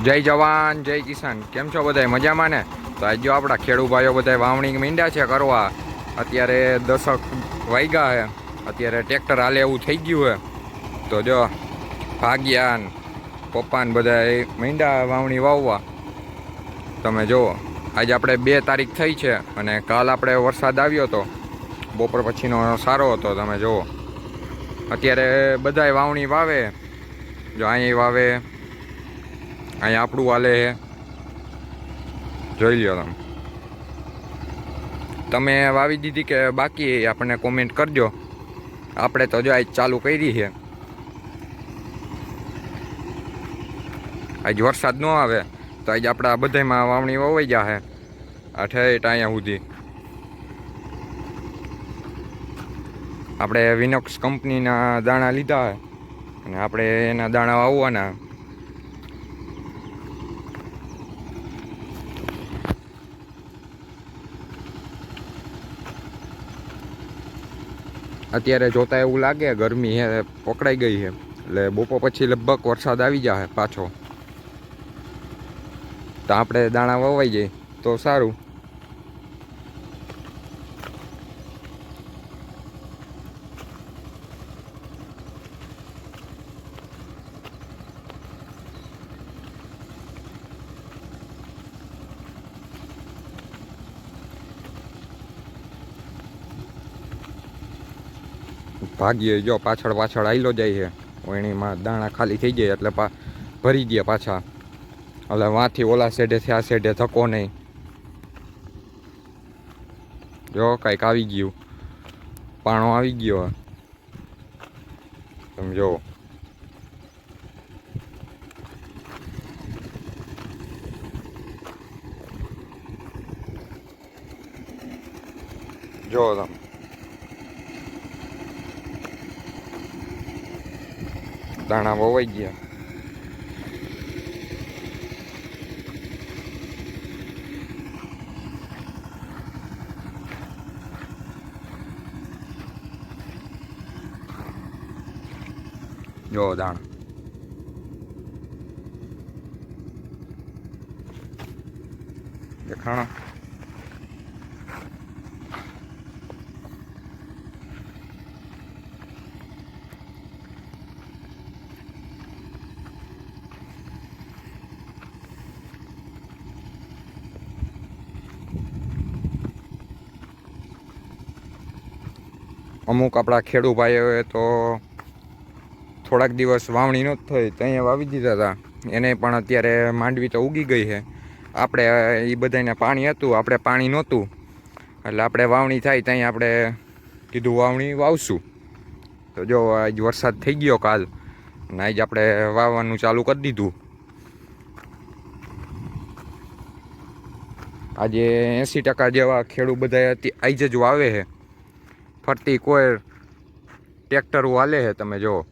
જય જવાન જય કિસાન. કેમ છો બધાય? મજામાં ને? તો આજ જો આપણા ખેડૂત ભાઈઓ બધા વાવણી મીંડ્યા છે કરવા. અત્યારે 10 વાગ્યા છે. અત્યારે ટ્રેક્ટર હાલે એવું થઈ ગયું છે. તો જો ભાગ્યાન પપ્પાને બધા મીંડા વાવણી વાવવા. તમે જુઓ, આજે આપણે 2 તારીખ થઈ છે અને કાલ આપણે વરસાદ આવ્યો હતો. બપોર પછીનો સારો હતો. તમે જુઓ અત્યારે બધાય વાવણી વાવે. જો અહીં વાવે, અહીંયા આપણું હાલે છે. જોઈ લ્યો તમે વાવી દીધી કે બાકી આપણને કોમેન્ટ કરજો. આપણે તો જો આજ ચાલુ કરી છે. આજ વરસાદ ન આવે તો આજ આપણા બધામાં વાવણી વવાઈ જશે. આ ઠેઠ અહીંયા સુધી આપણે વિનોક્સ કંપનીના દાણા લીધા છે અને આપણે એના દાણા વાવવાના. અત્યારે જોતા એવું લાગે ગરમી હે પકડાઈ ગઈ છે, એટલે બપોર પછી લગભગ વરસાદ આવી જશે પાછો. તો આપણે દાણા વવાઈ જાય તો સારું. ભાગીએ જો પાછળ આવેલો જાય છે. એણીમાં દાણા ખાલી થઈ જાય એટલે ભરી દે પાછા. એટલે વાંથી ઓલા સાઈડેથી આ સાઈડે ધક્કો નહીં. જો કાંઈક આવી ગયું, પાણો આવી ગયો. તમે જો તમે દાણા વવાઈ ગયા. જો દાણા દેખાણા. અમુક આપણા ખેડૂત ભાઈઓએ તો થોડાક દિવસ વાવણી ન થઈ તો અહીંયા વાવી દીધા હતા. એને પણ અત્યારે માંડવી તો ઉગી ગઈ છે. આપણે એ બધાને પાણી હતું, આપણે પાણી નહોતું, એટલે આપણે વાવણી થાય ત્યાં આપણે કીધું વાવણી વાવશું. તો જો આજ વરસાદ થઈ ગયો કાલ, અને આજ આપણે વાવવાનું ચાલુ કરી દીધું. આજે 80% જેવા ખેડૂત બધા આજ જ વાવે છે. ફરતી કોઈ ટ્રેક્ટર હાલે છે. તમે જુઓ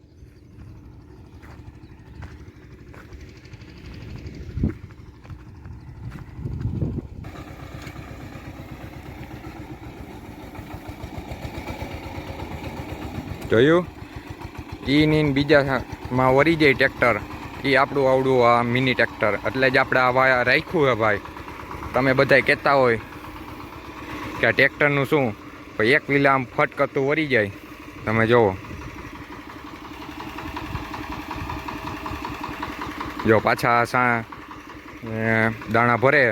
જોયું, ઈની બીજામાં વળી જાય ટ્રેક્ટર. એ આપણું આવડું આ મિની ટ્રેક્ટર, એટલે જ આપણે આ રાખ્યું છે ભાઈ. તમે બધા કહેતા હોય કે આ ટ્રેક્ટરનું શું, એક વિલા આમ ફટકતું વળી જાય. તમે જુઓ, જો પાછા દાણા ભરે